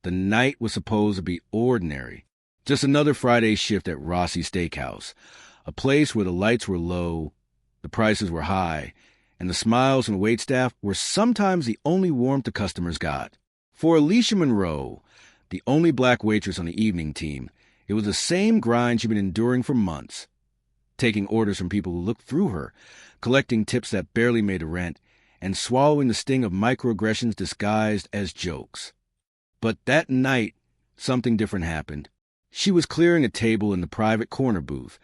The night was supposed to be ordinary. Just another Friday shift at Rossi's Steakhouse, a place where the lights were low, the prices were high, and the smiles from the waitstaff were sometimes the only warmth the customers got. For Alicia Monroe, the only black waitress on the evening team, it was the same grind she'd been enduring for months, taking orders from people who looked through her, collecting tips that barely made a rent, and swallowing the sting of microaggressions disguised as jokes. But that night, something different happened. She was clearing a table in the private corner booth,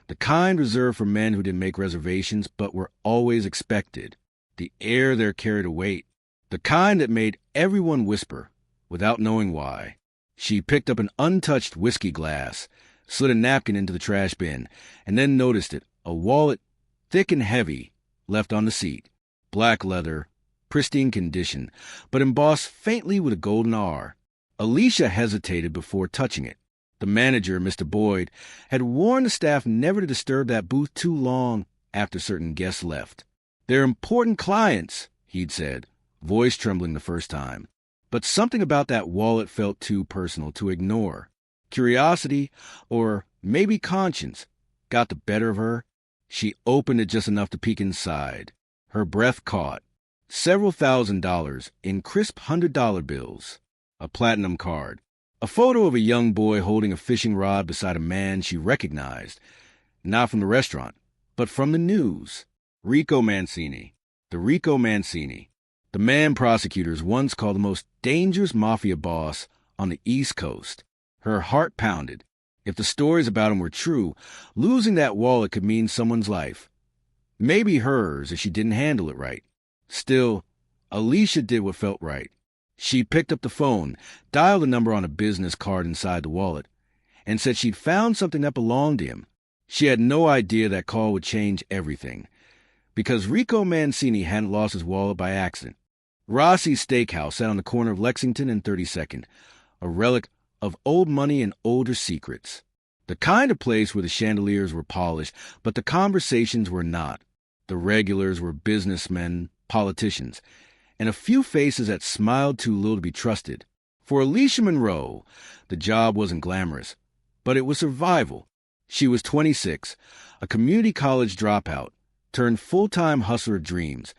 the kind reserved for men who didn't make reservations but were always expected. The air there carried a weight, the kind that made everyone whisper, without knowing why. She picked up an untouched whiskey glass, slid a napkin into the trash bin, and then noticed it, a wallet, thick and heavy, left on the seat. Black leather, pristine condition, but embossed faintly with a golden R. Alicia hesitated before touching it. The manager, Mr. Boyd, had warned the staff never to disturb that booth too long after certain guests left. "They're important clients," he'd said, voice trembling the first time. But something about that wallet felt too personal to ignore. Curiosity, or maybe conscience, got the better of her. She opened it just enough to peek inside. Her breath caught. Several $1,000s in crisp $100 bills. A platinum card. A photo of a young boy holding a fishing rod beside a man she recognized, not from the restaurant, but from the news. Rico Mancini. The Rico Mancini. The man prosecutors once called the most dangerous mafia boss on the East Coast. Her heart pounded. If the stories about him were true, losing that wallet could mean someone's life. Maybe hers if she didn't handle it right. Still, Alicia did what felt right. She picked up the phone, dialed the number on a business card inside the wallet, and said she'd found something that belonged to him. She had no idea that call would change everything, because Rico Mancini hadn't lost his wallet by accident. Rossi's Steakhouse sat on the corner of Lexington and 32nd, a relic of old money and older secrets. The kind of place where the chandeliers were polished, but the conversations were not. The regulars were businessmen, politicians, and a few faces that smiled too little to be trusted. For Alicia Monroe, the job wasn't glamorous, but it was survival. She was 26, a community college dropout, turned full-time hustler of dreams,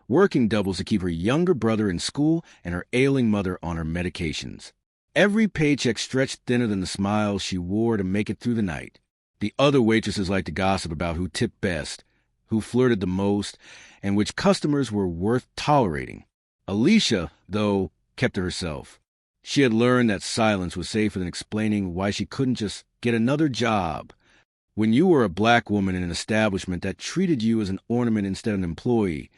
working doubles to keep her younger brother in school and her ailing mother on her medications. Every paycheck stretched thinner than the smiles she wore to make it through the night. The other waitresses liked to gossip about who tipped best, who flirted the most, and which customers were worth tolerating. Alicia, though, kept to herself. She had learned that silence was safer than explaining why she couldn't just get another job. When you were a black woman in an establishment that treated you as an ornament instead of an employee,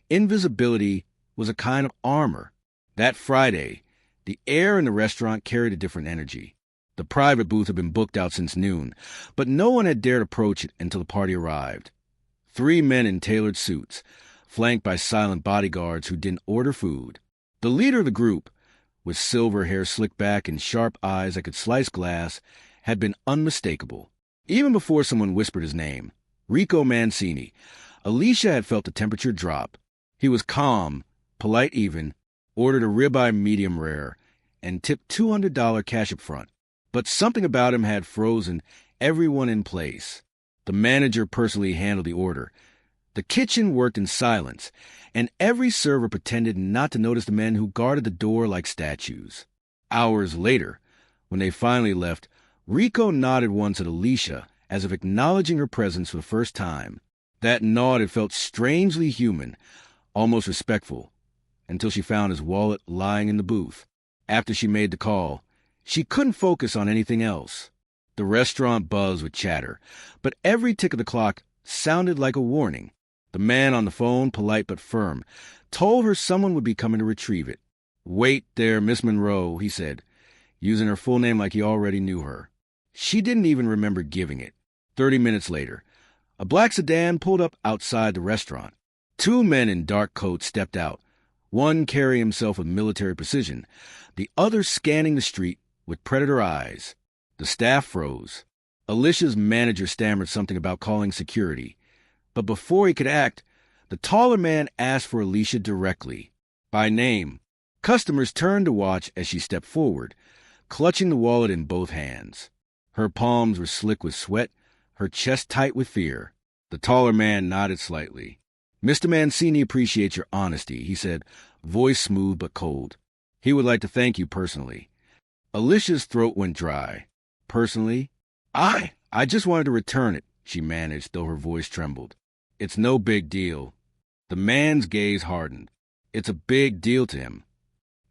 invisibility was a kind of armor. That Friday, the air in the restaurant carried a different energy. The private booth had been booked out since noon, but no one had dared approach it until the party arrived. 3 men in tailored suits, flanked by silent bodyguards who didn't order food. The leader of the group, with silver hair slicked back and sharp eyes that could slice glass, had been unmistakable. Even before someone whispered his name, Rico Mancini, Alicia had felt the temperature drop. He was calm, polite even, ordered a ribeye medium rare, and tipped $200 cash up front. But something about him had frozen everyone in place. The manager personally handled the order. The kitchen worked in silence, and every server pretended not to notice the men who guarded the door like statues. Hours later, when they finally left, Rico nodded once at Alicia, as if acknowledging her presence for the first time. That nod had felt strangely human, almost respectful, until she found his wallet lying in the booth. After she made the call, she couldn't focus on anything else. The restaurant buzzed with chatter, but every tick of the clock sounded like a warning. The man on the phone, polite but firm, told her someone would be coming to retrieve it. "Wait there, Miss Monroe," he said, using her full name like he already knew her. She didn't even remember giving it. 30 minutes later, a black sedan pulled up outside the restaurant. 2 men in dark coats stepped out, one carrying himself with military precision, the other scanning the street with predator eyes. The staff froze. Alicia's manager stammered something about calling security. But before he could act, the taller man asked for Alicia directly, by name. Customers turned to watch as she stepped forward, clutching the wallet in both hands. Her palms were slick with sweat, her chest tight with fear. The taller man nodded slightly. "Mr. Mancini appreciates your honesty," he said, voice smooth but cold. "He would like to thank you personally." Alicia's throat went dry. "Personally?" I just wanted to return it," she managed, though her voice trembled. "It's no big deal." The man's gaze hardened. It's a big deal to him.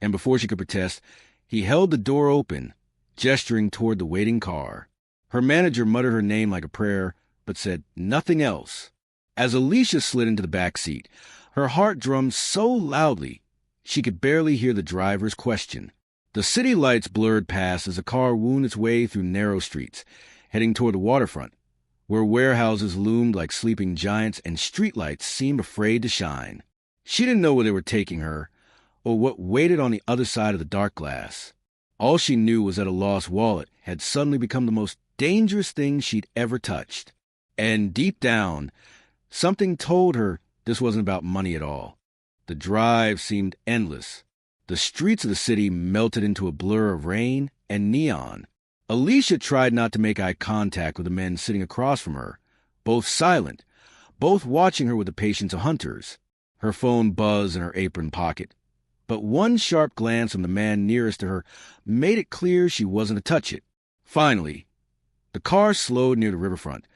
And before she could protest, he held the door open, gesturing toward the waiting car. Her manager muttered her name like a prayer, but said nothing else. As Alicia slid into the back seat, her heart drummed so loudly she could barely hear the driver's question. The city lights blurred past as the car wound its way through narrow streets, heading toward the waterfront, where warehouses loomed like sleeping giants and streetlights seemed afraid to shine. She didn't know where they were taking her, or what waited on the other side of the dark glass. All she knew was that a lost wallet had suddenly become the most dangerous thing she'd ever touched. And deep down, something told her this wasn't about money at all. The drive seemed endless. The streets of the city melted into a blur of rain and neon. Alicia tried not to make eye contact with the men sitting across from her, both silent, both watching her with the patience of hunters. Her phone buzzed in her apron pocket, but one sharp glance from the man nearest to her made it clear she wasn't to touch it. Finally, the car slowed near the riverfront,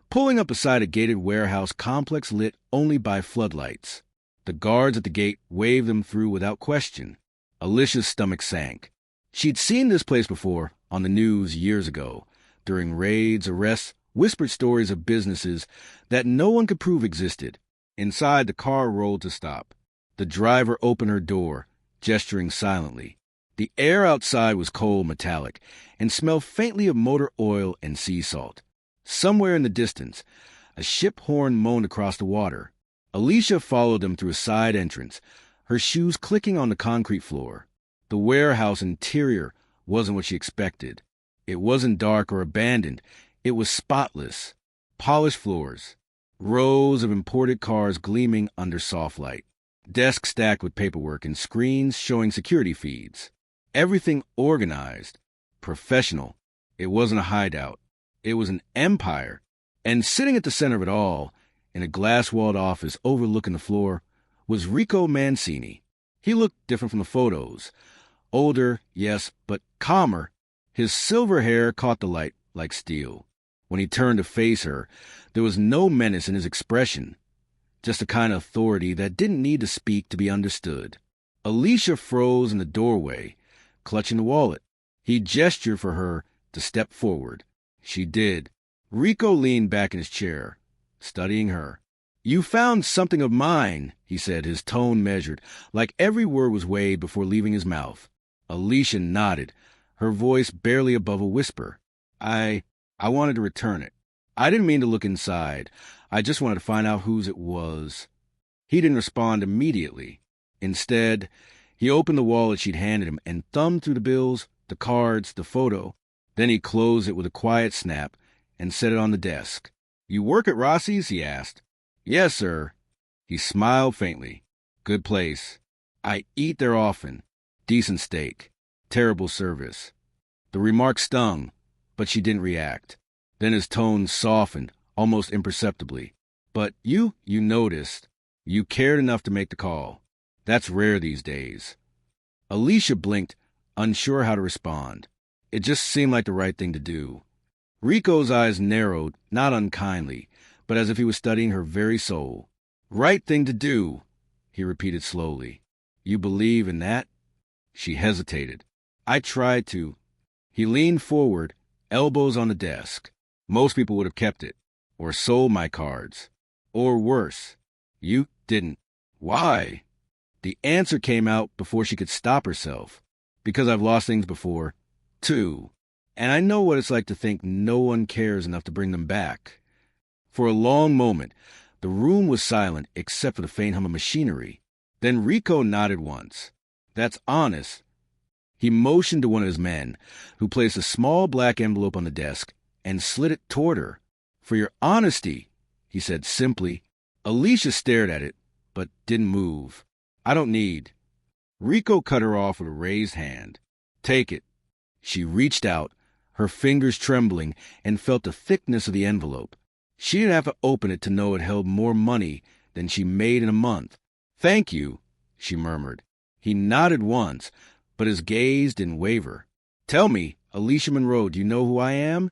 pulling up beside a gated warehouse complex lit only by floodlights. The guards at the gate waved them through without question. Alicia's stomach sank. She'd seen this place before, on the news years ago, during raids, arrests, whispered stories of businesses that no one could prove existed. Inside, the car rolled to stop. The driver opened her door, gesturing silently. The air outside was cold metallic and smelled faintly of motor oil and sea salt. Somewhere in the distance, a ship horn moaned across the water. Alicia followed them through a side entrance, her shoes clicking on the concrete floor. The warehouse interior wasn't what she expected. It wasn't dark or abandoned. It was spotless. Polished floors, rows of imported cars gleaming under soft light, desks stacked with paperwork and screens showing security feeds. Everything organized, professional. It wasn't a hideout. It was an empire. And sitting at the center of it all, in a glass-walled office overlooking the floor, was Rico Mancini. He looked different from the photos. Older, yes, but calmer. His silver hair caught the light like steel. When he turned to face her, there was no menace in his expression, just a kind of authority that didn't need to speak to be understood. Alicia froze in the doorway, clutching the wallet. He gestured for her to step forward. She did. Rico leaned back in his chair, studying her. "You found something of mine," he said, his tone measured, like every word was weighed before leaving his mouth. Alicia nodded, her voice barely above a whisper. I wanted to return it. I didn't mean to look inside. I just wanted to find out whose it was." He didn't respond immediately. Instead, he opened the wallet she'd handed him and thumbed through the bills, the cards, the photo. Then he closed it with a quiet snap and set it on the desk. "You work at Rossi's?" he asked. "Yes, sir." He smiled faintly. "Good place. I eat there often. Decent steak. Terrible service." The remark stung, but she didn't react. Then his tone softened, almost imperceptibly. "But you noticed. You cared enough to make the call. That's rare these days." Alicia blinked, unsure how to respond. It just seemed like the right thing to do. Rico's eyes narrowed, not unkindly, but as if he was studying her very soul. "Right thing to do," he repeated slowly. "You believe in that?" She hesitated. "I tried to." He leaned forward, elbows on the desk. "Most people would have kept it, or sold my cards. Or worse. You didn't. Why?" The answer came out before she could stop herself. "Because I've lost things before, too. And I know what it's like to think no one cares enough to bring them back." For a long moment, the room was silent except for the faint hum of machinery. Then Rico nodded once. "That's honest." He motioned to one of his men, who placed a small black envelope on the desk and slid it toward her. "For your honesty," he said simply. Alicia stared at it, but didn't move. "I don't need." Rico cut her off with a raised hand. Take it. She reached out, her fingers trembling, and felt the thickness of the envelope. She didn't have to open it to know it held more money than she made in a month. Thank you, she murmured. He nodded once, but his gaze didn't waver. Tell me, Alicia Monroe, do you know who I am?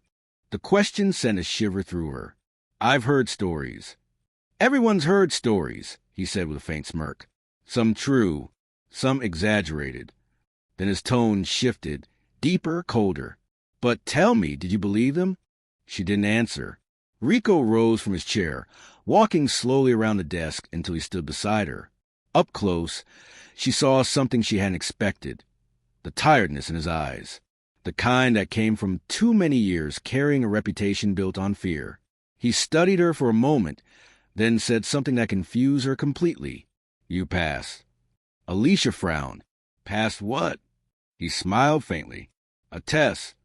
The question sent a shiver through her. I've heard stories. Everyone's heard stories, he said with a faint smirk. Some true, some exaggerated. Then his tone shifted, deeper, colder. But tell me, did you believe them? She didn't answer. Rico rose from his chair, walking slowly around the desk until he stood beside her. Up close, she saw something she hadn't expected. The tiredness in his eyes. The kind that came from too many years carrying a reputation built on fear. He studied her for a moment, then said something that confused her completely. You pass. Alicia frowned. Passed what? He smiled faintly. A test.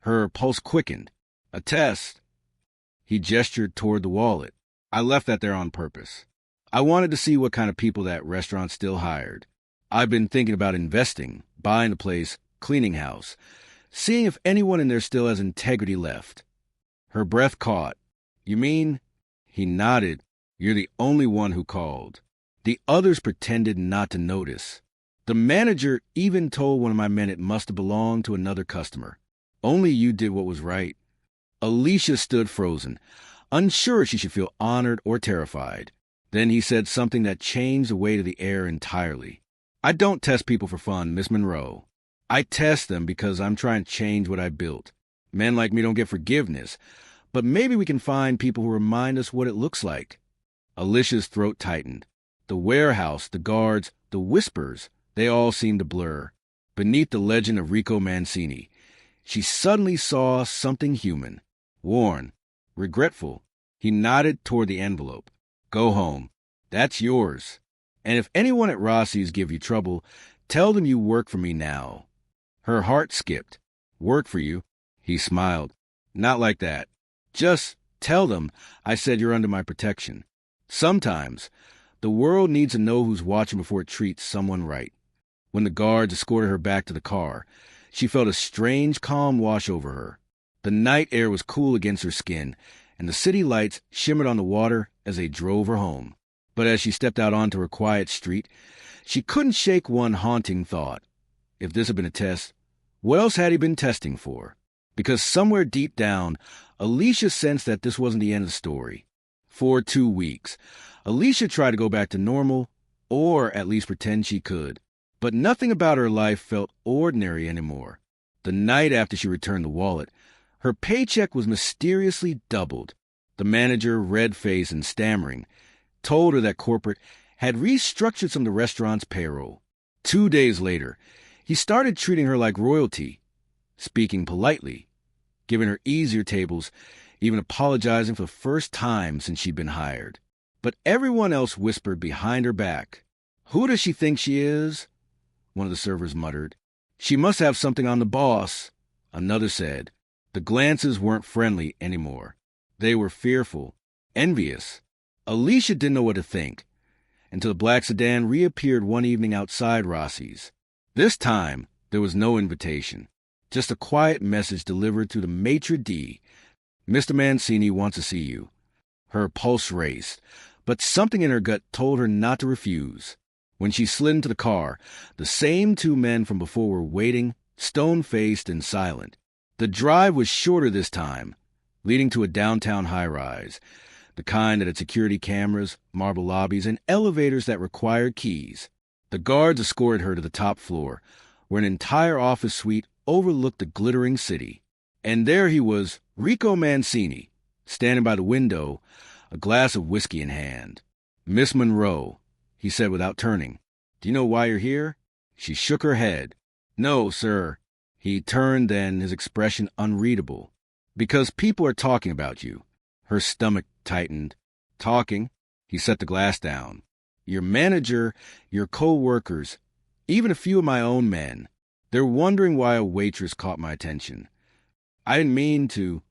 Her pulse quickened. A test. He gestured toward the wallet. I left that there on purpose. I wanted to see what kind of people that restaurant still hired. I've been thinking about investing, buying the place, cleaning house, seeing if anyone in there still has integrity left. Her breath caught. You mean? He nodded. You're the only one who called. The others pretended not to notice. The manager even told one of my men it must have belonged to another customer. Only you did what was right. Alicia stood frozen, unsure if she should feel honored or terrified. Then he said something that changed the weight of the air entirely. I don't test people for fun, Miss Monroe. I test them because I'm trying to change what I built. Men like me don't get forgiveness, but maybe we can find people who remind us what it looks like. Alicia's throat tightened. The warehouse, the guards, the whispers, they all seemed to blur. Beneath the legend of Rico Mancini, she suddenly saw something human. Worn, regretful. He nodded toward the envelope. Go home. That's yours. And if anyone at Rossi's give you trouble, tell them you work for me now. Her heart skipped. Work for you? He smiled. Not like that. Just tell them I said you're under my protection. Sometimes the world needs to know who's watching before it treats someone right. When the guards escorted her back to the car, she felt a strange calm wash over her. The night air was cool against her skin, and the city lights shimmered on the water as they drove her home. But as she stepped out onto her quiet street, she couldn't shake one haunting thought. If this had been a test, what else had he been testing for? Because somewhere deep down, Alicia sensed that this wasn't the end of the story. For 2 weeks, Alicia tried to go back to normal, or at least pretend she could. But nothing about her life felt ordinary anymore. The night after she returned the wallet, her paycheck was mysteriously doubled. The manager, red-faced and stammering, told her that corporate had restructured some of the restaurant's payroll. 2 days later, he started treating her like royalty, speaking politely, giving her easier tables, even apologizing for the first time since she'd been hired. But everyone else whispered behind her back. Who does she think she is? One of the servers muttered. She must have something on the boss, another said. The glances weren't friendly anymore. They were fearful, envious. Alicia didn't know what to think, until the black sedan reappeared one evening outside Rossi's. This time, there was no invitation, just a quiet message delivered through the maitre d'. Mr. Mancini wants to see you. Her pulse raced, but something in her gut told her not to refuse. When she slid into the car, the same 2 men from before were waiting, stone-faced and silent. The drive was shorter this time, leading to a downtown high-rise, the kind that had security cameras, marble lobbies, and elevators that required keys. The guards escorted her to the top floor, where an entire office suite overlooked the glittering city. And there he was, Rico Mancini, standing by the window, a glass of whiskey in hand. Miss Monroe, he said without turning. Do you know why you're here? She shook her head. No, sir. He turned then, his expression unreadable. Because people are talking about you. Her stomach tightened. Talking? He set the glass down. Your manager, your co-workers, even a few of my own men. They're wondering why a waitress caught my attention. I didn't mean to.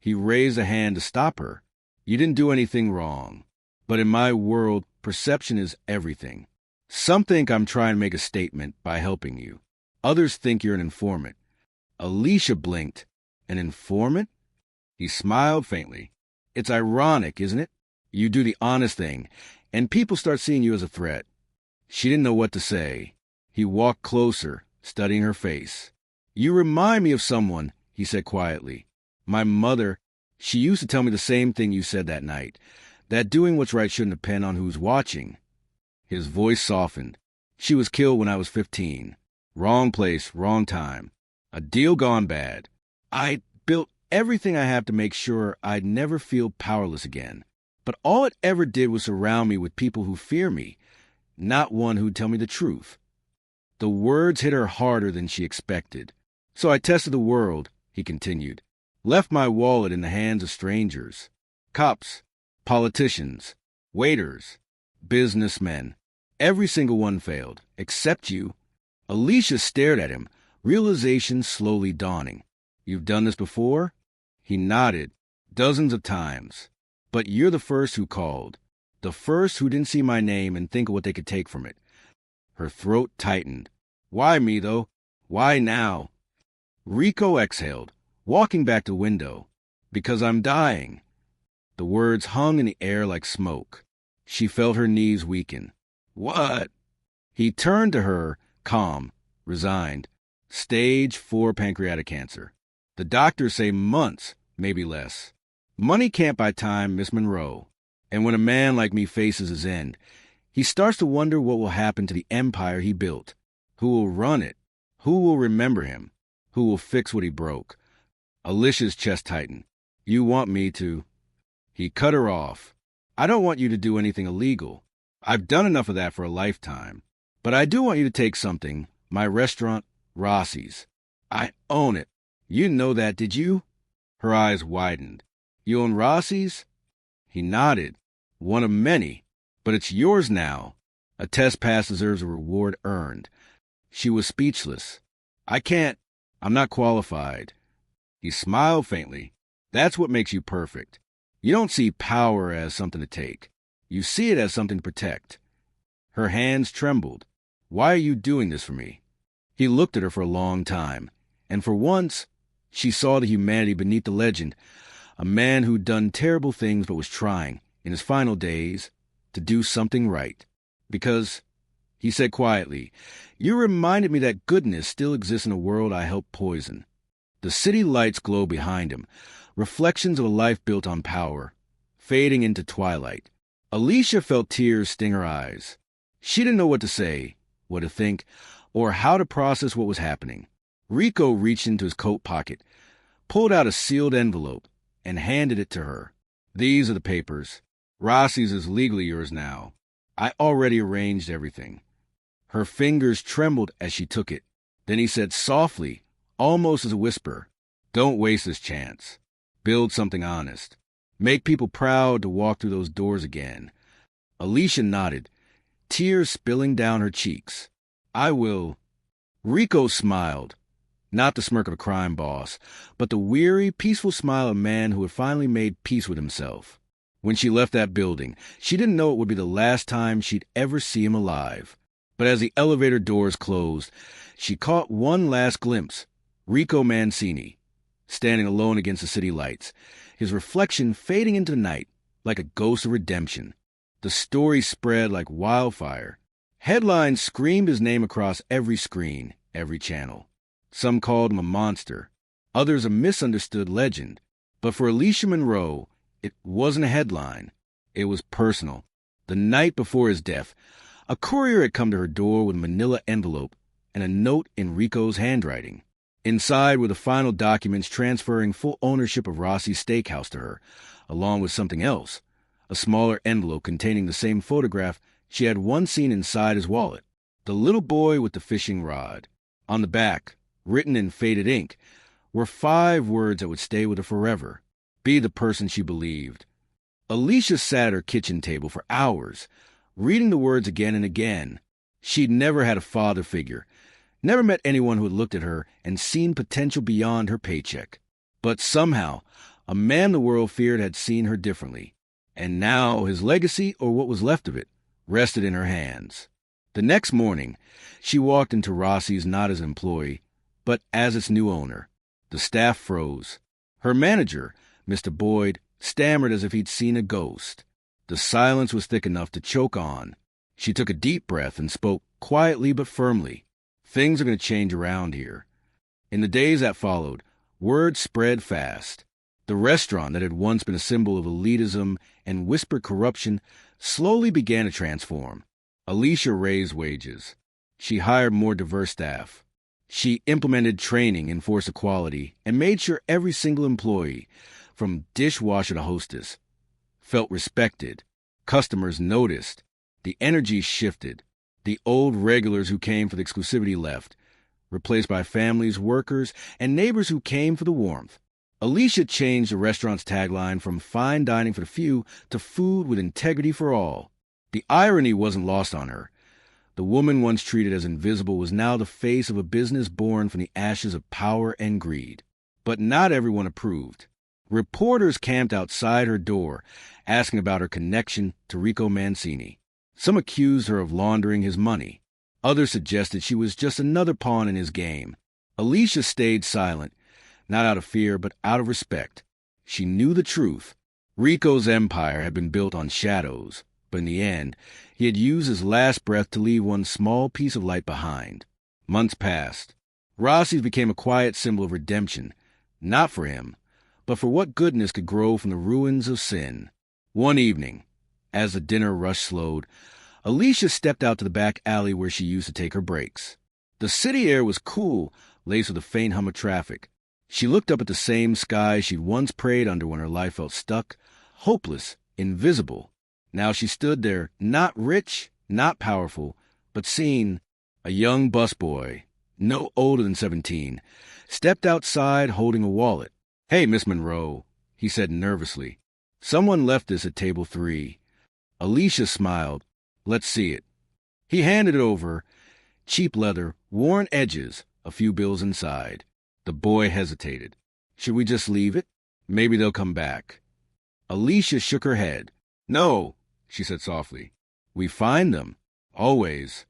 He raised a hand to stop her. You didn't do anything wrong. But in my world, perception is everything. Some think I'm trying to make a statement by helping you. Others think you're an informant. Alicia blinked. An informant? He smiled faintly. It's ironic, isn't it? You do the honest thing, and people start seeing you as a threat. She didn't know what to say. He walked closer, studying her face. You remind me of someone, he said quietly. My mother. She used to tell me the same thing you said that night, that doing what's right shouldn't depend on who's watching. His voice softened. She was killed when I was 15. Wrong place, wrong time. A deal gone bad. I built everything I have to make sure I'd never feel powerless again. But all it ever did was surround me with people who fear me, not one who'd tell me the truth. The words hit her harder than she expected. So I tested the world, he continued. Left my wallet in the hands of strangers. Cops, politicians, waiters, businessmen. Every single one failed, except you. Alicia stared at him, realization slowly dawning. You've done this before? He nodded, dozens of times. But you're the first who called. The first who didn't see my name and think of what they could take from it. Her throat tightened. Why me, though? Why now? Rico exhaled, walking back to the window. Because I'm dying. The words hung in the air like smoke. She felt her knees weaken. What? He turned to her, calm, resigned. Stage 4 pancreatic cancer. The doctors say months, maybe less. Money can't buy time, Miss Monroe. And when a man like me faces his end, he starts to wonder what will happen to the empire he built. Who will run it? Who will remember him? Who will fix what he broke? Alicia's chest tightened. You want me to... He cut her off. I don't want you to do anything illegal. I've done enough of that for a lifetime. But I do want you to take something, my restaurant, Rossi's. I own it. You didn't know that, did you? Her eyes widened. You own Rossi's? He nodded. One of many. But it's yours now. A test pass deserves a reward earned. She was speechless. I can't. I'm not qualified. He smiled faintly. That's what makes you perfect. You don't see power as something to take. You see it as something to protect. Her hands trembled. Why are you doing this for me? He looked at her for a long time, and for once, she saw the humanity beneath the legend, a man who'd done terrible things but was trying, in his final days, to do something right. Because, he said quietly, you reminded me that goodness still exists in a world I helped poison. The city lights glowed behind him, reflections of a life built on power, fading into twilight. Alicia felt tears sting her eyes. She didn't know what to say, what to think, or how to process what was happening. Rico reached into his coat pocket, pulled out a sealed envelope, and handed it to her. These are the papers. Rossi's is legally yours now. I already arranged everything. Her fingers trembled as she took it. Then he said softly, almost as a whisper, don't waste this chance. Build something honest. Make people proud to walk through those doors again. Alicia nodded, tears spilling down her cheeks. I will. Rico smiled. Not the smirk of a crime boss, but the weary, peaceful smile of a man who had finally made peace with himself. When she left that building, she didn't know it would be the last time she'd ever see him alive. But as the elevator doors closed, she caught one last glimpse. Rico Mancini, standing alone against the city lights, his reflection fading into the night like a ghost of redemption. The story spread like wildfire. Headlines screamed his name across every screen, every channel. Some called him a monster, others a misunderstood legend. But for Alicia Monroe, it wasn't a headline. It was personal. The night before his death, a courier had come to her door with a manila envelope and a note in Rico's handwriting. Inside were the final documents transferring full ownership of Rossi's Steakhouse to her, along with something else, a smaller envelope containing the same photograph she had once seen inside his wallet. The little boy with the fishing rod. On the back, written in faded ink, were 5 words that would stay with her forever. Be the person she believed. Alicia sat at her kitchen table for hours, reading the words again and again. She'd never had a father figure, never met anyone who had looked at her and seen potential beyond her paycheck. But somehow, a man the world feared had seen her differently. And now his legacy, or what was left of it, rested in her hands. The next morning, she walked into Rossi's not as an employee, but as its new owner. The staff froze. Her manager, Mr. Boyd, stammered as if he'd seen a ghost. The silence was thick enough to choke on. She took a deep breath and spoke quietly but firmly. Things are going to change around here. In the days that followed, word spread fast. The restaurant that had once been a symbol of elitism and whispered corruption slowly began to transform. Alicia raised wages. She hired more diverse staff. She implemented training in force equality and made sure every single employee, from dishwasher to hostess, felt respected. Customers noticed. The energy shifted. The old regulars who came for the exclusivity left, replaced by families, workers, and neighbors who came for the warmth. Alicia changed the restaurant's tagline from fine dining for the few to food with integrity for all. The irony wasn't lost on her. The woman once treated as invisible was now the face of a business born from the ashes of power and greed. But not everyone approved. Reporters camped outside her door, asking about her connection to Rico Mancini. Some accused her of laundering his money. Others suggested she was just another pawn in his game. Alicia stayed silent, not out of fear, but out of respect. She knew the truth. Rico's empire had been built on shadows, but in the end, he had used his last breath to leave one small piece of light behind. Months passed. Rossi's became a quiet symbol of redemption, not for him, but for what goodness could grow from the ruins of sin. One evening, as the dinner rush slowed, Alicia stepped out to the back alley where she used to take her breaks. The city air was cool, laced with a faint hum of traffic. She looked up at the same sky she'd once prayed under when her life felt stuck, hopeless, invisible. Now she stood there, not rich, not powerful, but seen. A young busboy, no older than 17, stepped outside holding a wallet. "Hey, Miss Monroe," he said nervously. "Someone left this at table 3. Alicia smiled. "Let's see it." He handed it over. Cheap leather, worn edges, a few bills inside. The boy hesitated. "Should we just leave it? Maybe they'll come back." Alicia shook her head. "No," she said softly. "We find them. Always."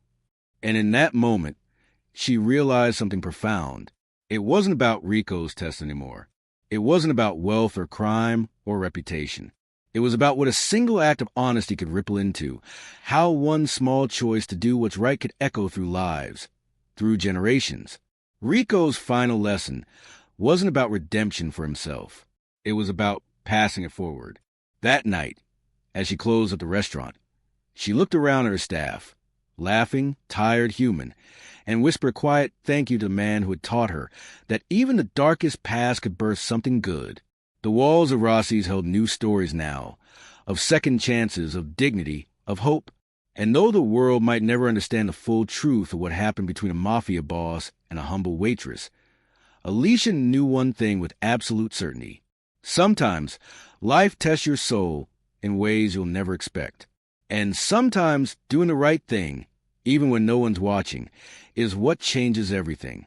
And in that moment, she realized something profound. It wasn't about Rico's test anymore. It wasn't about wealth or crime or reputation. It was about what a single act of honesty could ripple into, how one small choice to do what's right could echo through lives, through generations. Rico's final lesson wasn't about redemption for himself. It was about passing it forward. That night, as she closed at the restaurant, she looked around at her staff, laughing, tired, human, and whispered a quiet thank you to the man who had taught her that even the darkest past could birth something good. The walls of Rossi's held new stories now, of second chances, of dignity, of hope. And though the world might never understand the full truth of what happened between a mafia boss and a humble waitress, Alicia knew one thing with absolute certainty. Sometimes life tests your soul in ways you'll never expect. And sometimes doing the right thing, even when no one's watching, is what changes everything.